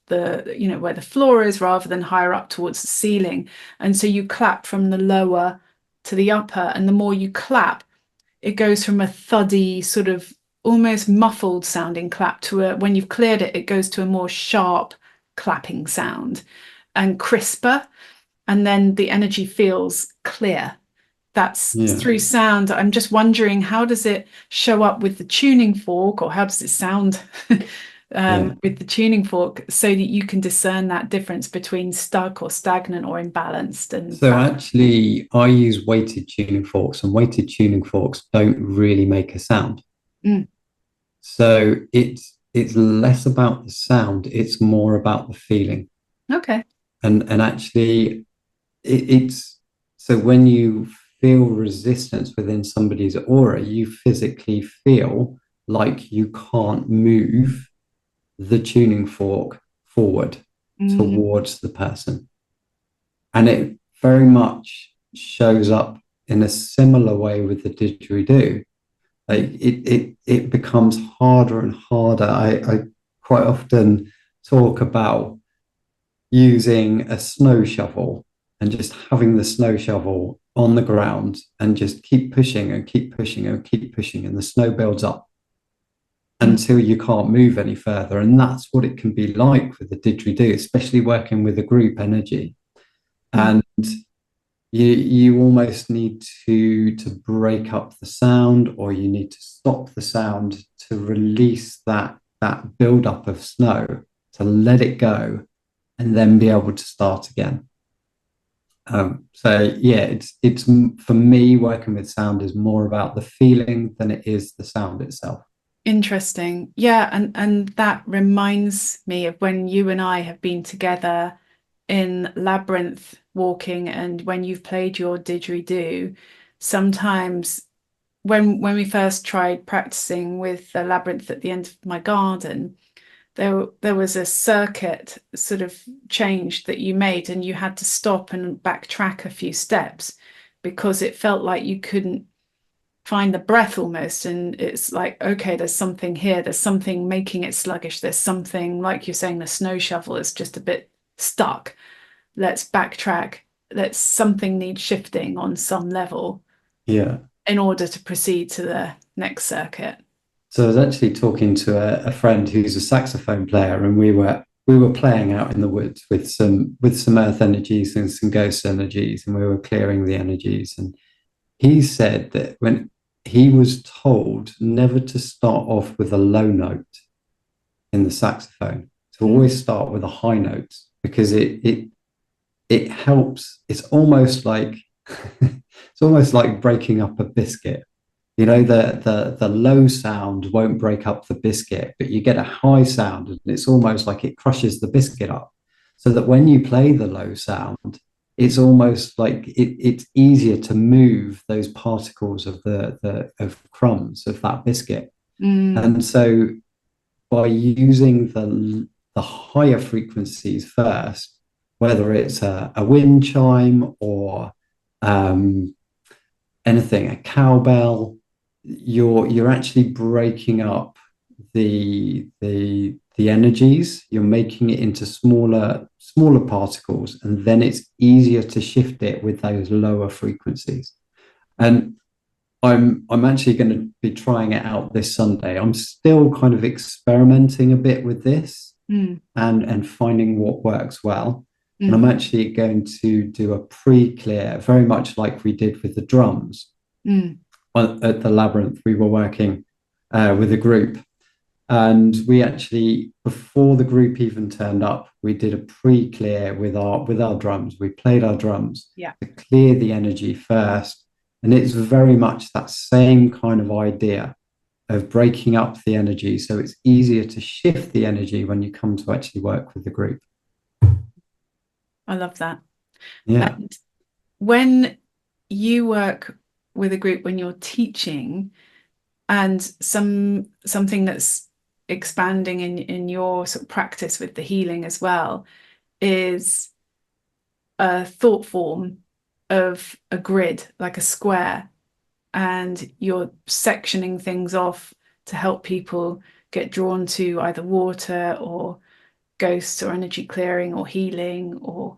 A: the, where the floor is, rather than higher up towards the ceiling. And so you clap from the lower to the upper, and the more you clap, it goes from a thuddy sort of almost muffled sounding clap to when you've cleared it, it goes to a more sharp clapping sound and crisper. and then the energy feels clear. That's
B: Yeah.
A: through sound. I'm just wondering, how does it show up with the tuning fork, or how does it sound
B: Yeah.
A: with the tuning fork, so that you can discern that difference between stuck or stagnant or imbalanced and
B: So
A: back?
B: actually, I use weighted tuning forks, and weighted tuning forks don't really make a sound.
A: Mm,
B: So it's less about the sound, it's more about the feeling.
A: okay.
B: And actually, it's so when you feel resistance within somebody's aura, you physically feel like you can't move the tuning fork forward
A: Mm,
B: towards the person. And it very much shows up in a similar way with the didgeridoo. Like
A: mm,
B: it becomes harder and harder. I quite often talk about using a snow shovel and just having the snow shovel on the ground and just keep pushing and keep pushing and keep pushing, and the snow builds up
A: mm,
B: until you can't move any further. And that's what it can be like with the didgeridoo, especially working with a group energy.
A: mm.
B: And you almost need to break up the sound, or you need to stop the sound to release that buildup of snow, to let it go and then be able to start again. So yeah, it's for me, working with sound is more about the feeling than it is the sound itself.
A: Interesting. Yeah, and that reminds me of when you and I have been together in Labyrinth walking, and when you've played your didgeridoo. Sometimes when we first tried practicing with the Labyrinth at the end of my garden, there was a circuit sort of change that you made, and you had to stop and backtrack a few steps because it felt like you couldn't find the breath almost. And it's like, okay, there's something here, there's something making it sluggish, there's something, like you're saying, the snow shovel is just a bit stuck. Let's backtrack. Let's Something needs shifting on some level
B: Yeah.
A: in order to proceed to the next circuit.
B: So I was actually talking to a friend who's a saxophone player, and we were playing out in the woods with some earth energies and some ghost energies, and we were clearing the energies. And he said that when he was told never to start off with a low note in the saxophone, to
A: Mm,
B: always start with a high note, because it helps. It's almost like it's almost like breaking up a biscuit. You know, the low sound won't break up the biscuit, but you get a high sound, and it's almost like it crushes the biscuit up. So that when you play the low sound, it's almost like it's easier to move those particles of the of crumbs of that biscuit.
A: mm,
B: And so by using the higher frequencies first, whether it's a wind chime or um, anything, a cowbell, you're actually breaking up the energies. You're making it into smaller particles, and then it's easier to shift it with those lower frequencies. And I'm actually going to be trying it out this Sunday. I'm still kind of experimenting a bit with this
A: mm,
B: and finding what works well. And
A: mm,
B: I'm actually going to do a pre-clear, very much like we did with the drums
A: mm,
B: at the Labyrinth. We were working with a group, and we actually, before the group even turned up, we did a pre-clear with our drums. We played our drums
A: yeah.
B: to clear the energy first, and it's very much that same kind of idea of breaking up the energy, so it's easier to shift the energy when you come to actually work with the group.
A: I love that.
B: Yeah.
A: And when you work with a group, when you're teaching, and something that's expanding in your sort of practice with the healing as well, is a thought form of a grid, like a square, and you're sectioning things off to help people get drawn to either water or ghosts or energy clearing or healing, or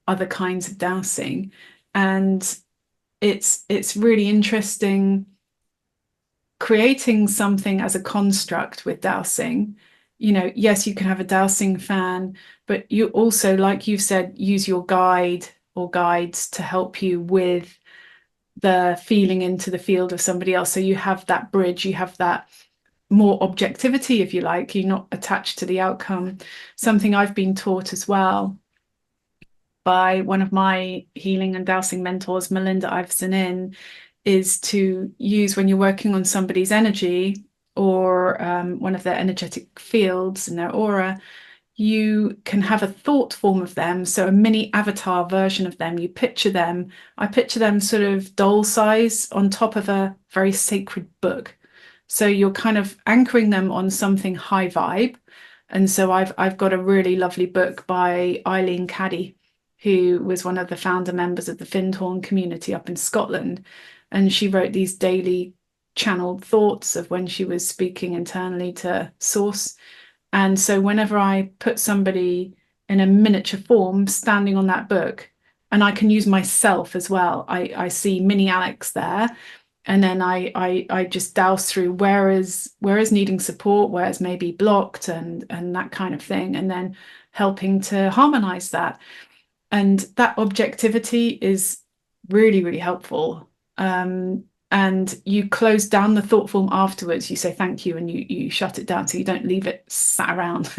A: other kinds of dowsing. And it's really interesting creating something as a construct with dowsing. yes, you can have a dowsing fan, but you also, like you've said, use your guide or guides to help you with the feeling into the field of somebody else. So you have that bridge, you have that more objectivity, if you like. You're not attached to the outcome. Something I've been taught as well by one of my healing and dowsing mentors, Melinda Iverson-Inn, is to use, when you're working on somebody's energy or one of their energetic fields in their aura, you can have a thought form of them. So a mini avatar version of them. You picture them. I picture them sort of doll size on top of a very sacred book. So you're kind of anchoring them on something high vibe. And so I've got a really lovely book by Eileen Caddy, who was one of the founder members of the Findhorn community up in Scotland. And she wrote these daily channeled thoughts of when she was speaking internally to source. And so whenever I put somebody in a miniature form standing on that book, and I can use myself as well, I see mini Alex there, and then I just douse through where is needing support, where is maybe blocked, and that kind of thing, and then helping to harmonize that. And that objectivity is really, really helpful. And you close down the thought form afterwards. You say thank you, and you shut it down, so you don't leave it sat around.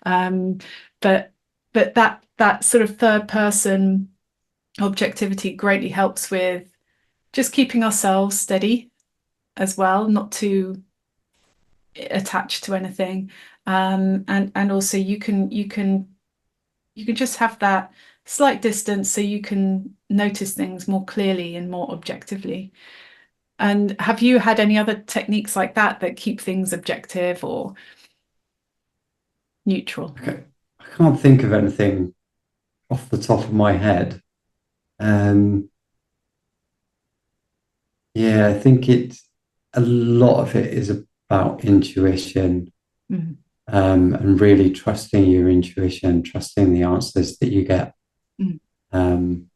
A: But that sort of third person objectivity greatly helps with just keeping ourselves steady as well, not too attached to anything. And also you can just have that slight distance so you can notice things more clearly and more objectively. And have you had any other techniques like that that keep things objective or neutral?
B: Okay. I can't think of anything off the top of my head. Yeah, I think a lot of it is about intuition,
A: Mhm.
B: and really trusting your intuition, trusting the answers that you get.
A: Mm.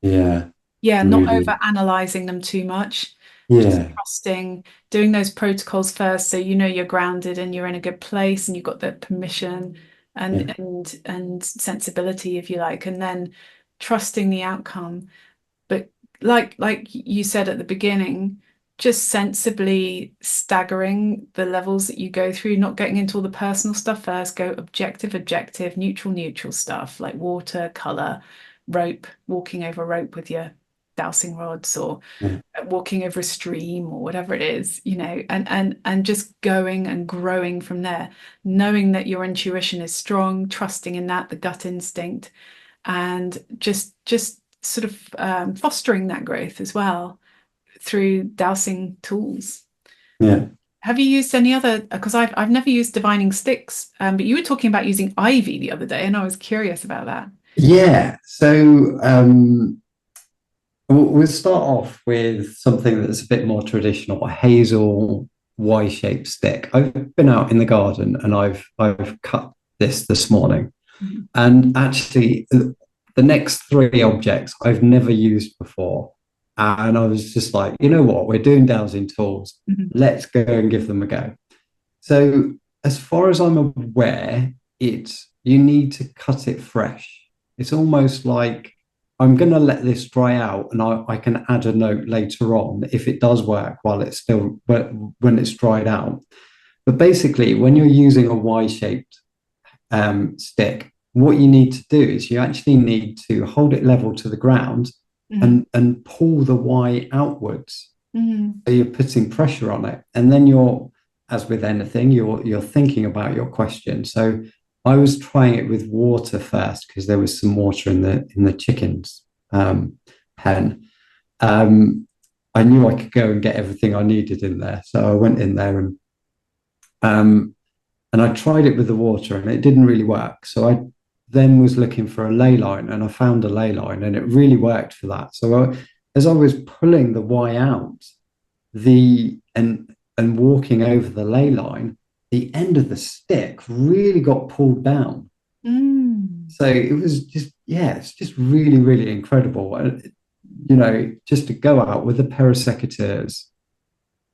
B: Yeah,
A: Yeah, not
B: really.
A: over analyzing them too much. Just
B: Yeah,
A: trusting, doing those protocols first so you know you're grounded and you're in a good place and you've got the permission
B: yeah,
A: and sensibility, if you like, and then trusting the outcome. But like you said at the beginning, just sensibly staggering the levels that you go through, not getting into all the personal stuff first, go objective, objective, neutral, neutral stuff like water, color, rope, walking over rope with your dowsing rods, or
B: yeah,
A: walking over a stream, or whatever it is, and just going and growing from there, knowing that your intuition is strong, trusting in that, the gut instinct, and just sort of fostering that growth as well through dowsing tools.
B: yeah.
A: Have you used any other? Because I've never used divining sticks, but you were talking about using ivy the other day, and I was curious about that.
B: Yeah. So we'll start off with something that's a bit more traditional, a Hazel Y-shaped stick. I've been out in the garden and I've cut this morning.
A: Mhm.
B: And actually, the next three objects I've never used before. And I was just like, you know what? We're doing dowsing tools.
A: Mhm.
B: Let's go and give them a go. So, as far as I'm aware, you need to cut it fresh. It's almost like I'm going to let this dry out, and I can add a note later on if it does work while it's still when it's dried out. But basically, when you're using a Y-shaped stick, what you need to do is you actually need to hold it level to the ground
A: Mhm.
B: and pull the Y outwards.
A: Mhm.
B: So you're putting pressure on it, and then you're, as with anything, you're thinking about your question. So I was trying it with water first because there was some water in the chickens pen. Um, I knew I could go and get everything I needed in there, so I went in there um, and I tried it with the water, and it didn't really work. So I then was looking for a ley line, and I found a ley line, and it really worked for that. So as I was pulling the Y out, the and walking over the ley line, the end of the stick really got pulled down.
A: Mm.
B: So it was just, yeah, it's just really, really incredible. Just to go out with a pair of secateurs,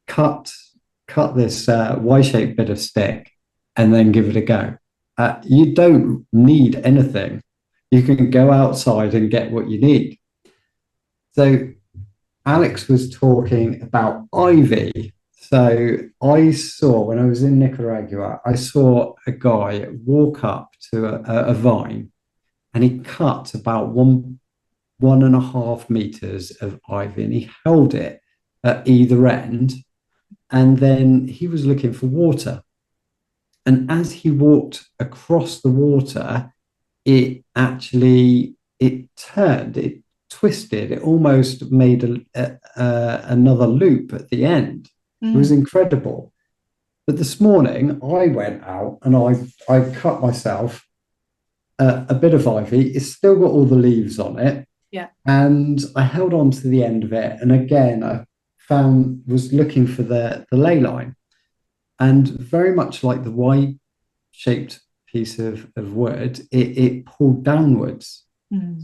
B: cut cut this Y-shaped bit of stick, and then give it a go. You don't need anything. You can go outside and get what you need. So Alex was talking about ivy. So I saw when I was in Nicaragua, I saw a guy walk up to a vine, and he cut about 1.5 meters of ivy, and he held it at either end. And then he was looking for water. And as he walked across the water, it turned, it twisted, it almost made another loop at the end. It was incredible. But this morning I went out and I cut myself a bit of ivy. It's still got all the leaves on it.
A: Yeah.
B: And I held on to the end of it. And again, I was looking for the ley line. And very much like the Y shaped piece of wood, it pulled downwards.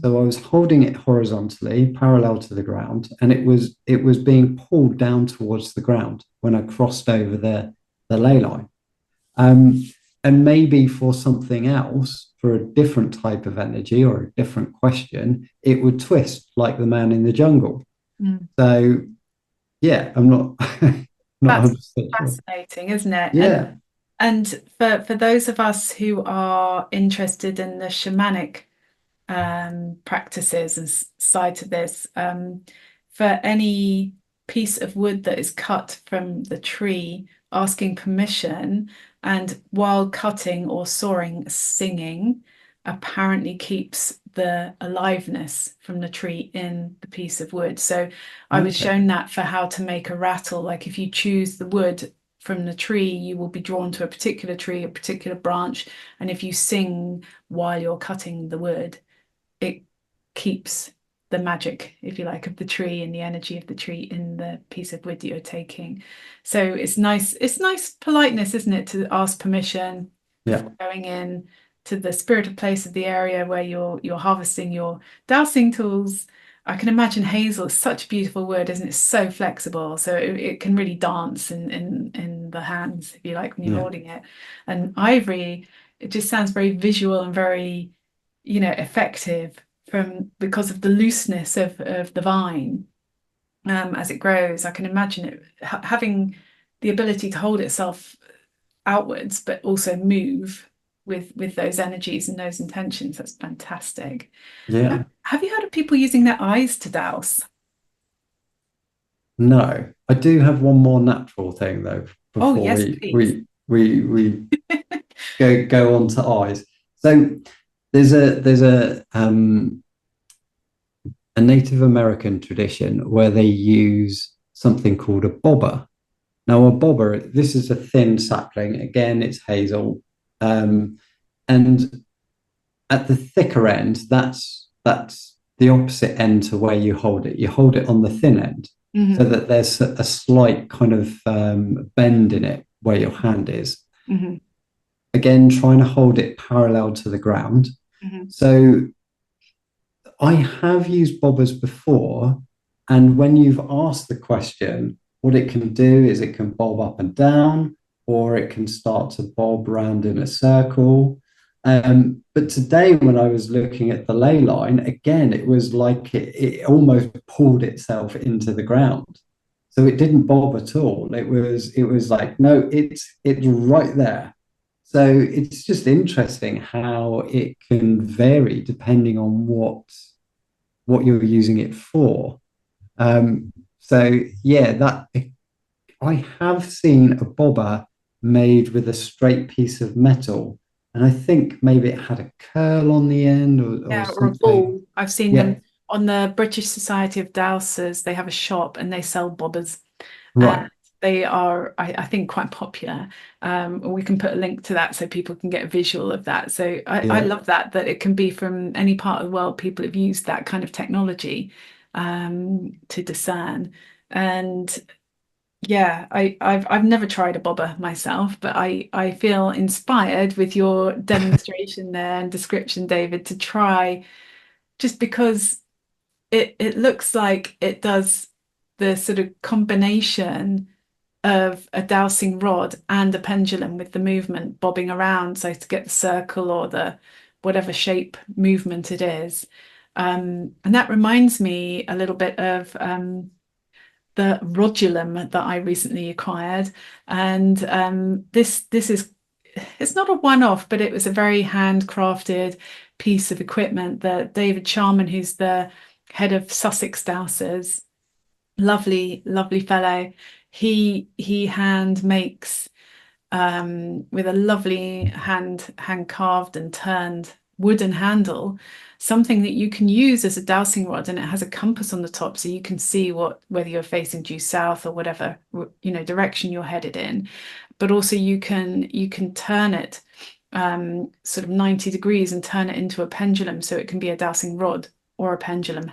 B: So I was holding it horizontally, parallel to the ground, and it was being pulled down towards the ground when I crossed over the ley line. And maybe for something else, for a different type of energy or a different question, it would twist like the man in the jungle. So yeah, I'm not not
A: That's
B: 100% sure.
A: fascinating, isn't it?
B: Yeah.
A: And for those of us who are interested in the shamanic practices and side to this, for any piece of wood that is cut from the tree, asking permission and while cutting or sawing, singing apparently keeps the aliveness from the tree in the piece of wood. So I was
B: Okay.
A: shown that for how to make a rattle. Like if you choose the wood from the tree, you will be drawn to a particular tree, a particular branch. And if you sing while you're cutting the wood, it keeps the magic, if you like, of the tree and the energy of the tree in the piece of wood that you're taking. So it's nice politeness, isn't it, to ask permission
B: Yeah.
A: before going in to the spirited place of the area where you're harvesting your dowsing tools. I can imagine hazel is such a beautiful wood, isn't it? It's so flexible, so it can really dance in the hands, if you like, when you're
B: Yeah.
A: holding it. And ivory, it just sounds very visual and very, effective because of the looseness of the vine as it grows. I can imagine it having the ability to hold itself outwards, but also move with those energies and those intentions. That's fantastic.
B: Yeah.
A: Have you heard of people using their eyes to douse?
B: No, I do have one more natural thing though
A: Oh,
B: before
A: yes,
B: we
A: please.
B: we we we go on to eyes. So there's a Native American tradition where they use something called a bobber. Now, a bobber, this is a thin sapling. Again, it's hazel, and at the thicker end, that's the opposite end to where you hold it. You hold it on the thin end, so
A: Hmm.
B: that there's a slight kind of bend in it where your hand is.
A: Hmm.
B: Again, trying to hold it parallel to the ground.
A: Hmm.
B: So I have used bobbers before, and when you've asked the question, what it can do is it can bob up and down, or it can start to bob round in a circle. But today, when I was looking at the ley line, again, it was like it almost pulled itself into the ground. So it didn't bob at all. It was like, no, it's right there. So it's just interesting how it can vary depending on what you're using it for. So yeah, that I have seen a bobber made with a straight piece of metal, and I think maybe it had a curl on the end or
A: Yeah, or a
B: something.
A: ball. I've seen
B: Yeah,
A: them on the British Society of Dowsers. They have a shop and they sell bobbers. And
B: right.
A: they are, I think, quite popular. We can put a link to that so people can get a visual of that. So I
B: Yeah,
A: love that it can be from any part of the world. People have used that kind of technology to discern. And yeah, I've never tried a bobber myself, but I feel inspired with your demonstration there and description, David, to try just because it looks like it does the sort of combination of a dowsing rod and a pendulum with the movement bobbing around. So to get the circle or the whatever shape movement it is. And that reminds me a little bit of the rodulum that I recently acquired. And this is it's not a one-off, but it was a very handcrafted piece of equipment that David Sharman, who's the head of Sussex Dowsers, lovely, lovely fellow, he hand makes with a lovely hand carved and turned wooden handle, something that you can use as a dowsing rod, and it has a compass on the top, so you can see whether you're facing due south or whatever direction you're headed in. But also you can turn it sort of 90 degrees and turn it into a pendulum, so it can be a dowsing rod or a pendulum,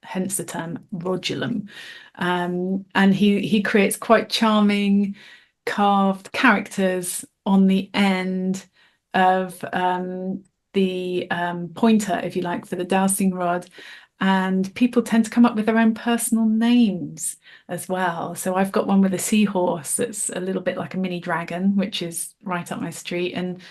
A: hence the term rodulum. And he creates quite charming carved characters on the end of the pointer, if you like, for the dowsing rod. And people tend to come up with their own personal names as well. So I've got one with a seahorse that's a little bit like a mini dragon, which is right up my street. And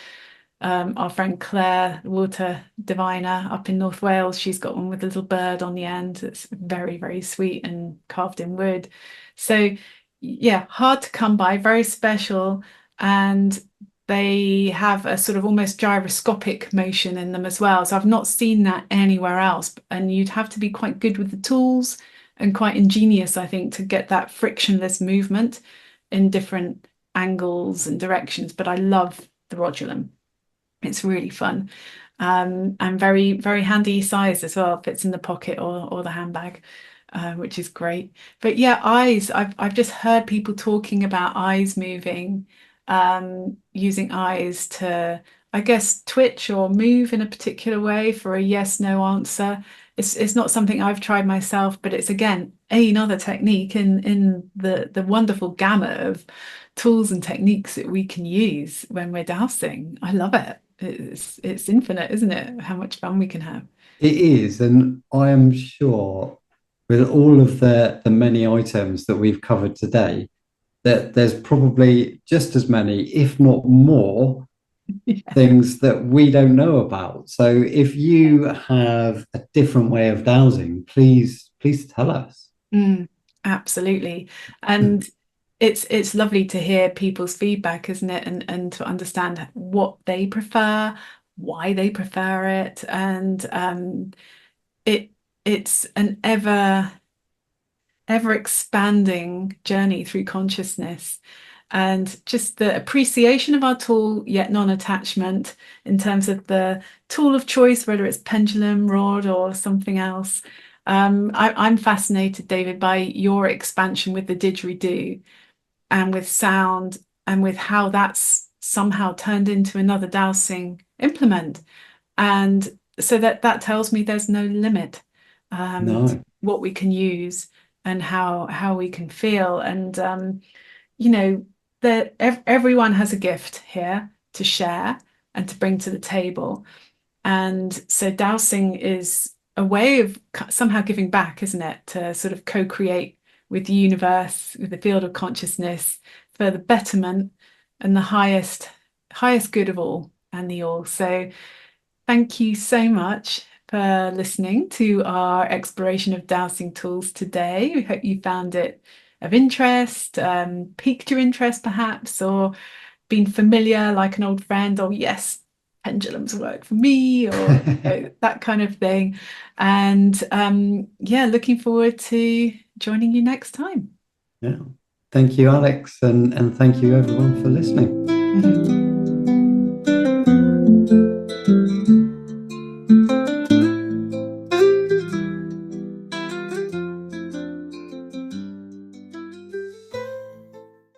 A: our friend Claire, the water diviner up in North Wales, she's got one with a little bird on the end. It's very, very sweet and carved in wood. So yeah, hard to come by, very special. And they have a sort of almost gyroscopic motion in them as well. So I've not seen that anywhere else. And you'd have to be quite good with the tools and quite ingenious, I think, to get that frictionless movement in different angles and directions. But I love the Rodulum. It's really fun. And very, very handy size as well. Fits in the pocket or the handbag, which is great. But yeah, eyes. I've just heard people talking about eyes moving, using eyes to, I guess, twitch or move in a particular way for a yes, no answer. It's not something I've tried myself, but it's again another technique in the wonderful gamut of tools and techniques that we can use when we're dowsing. I love it. It's infinite, isn't it? How much fun we can have.
B: It is, and I am sure with all of the many items that we've covered today, that there's probably just as many, if not more,
A: Yeah.
B: things that we don't know about. So if you have a different way of dowsing, please tell us.
A: Absolutely. And it's lovely to hear people's feedback, isn't it? And to understand what they prefer, why they prefer it. And it it's an ever expanding journey through consciousness, and just the appreciation of our tool, yet non-attachment in terms of the tool of choice, whether it's pendulum, rod, or something else. I'm fascinated, David, by your expansion with the didgeridoo and with sound and with how that's somehow turned into another dowsing implement. And so that tells me there's no limit to
B: No,
A: what we can use and how we can feel. And you know, that everyone has a gift here to share and to bring to the table. And so dowsing is a way of somehow giving back, isn't it? To sort of co-create with the universe, with the field of consciousness for the betterment and the highest good of all and the all. So thank you so much for listening to our exploration of dowsing tools today. We hope you found it of interest, piqued your interest perhaps, or been familiar like an old friend, or yes, pendulums work for me, or that kind of thing. And yeah, looking forward to joining you next time.
B: yeah. Thank you, Alex, and thank you everyone for listening.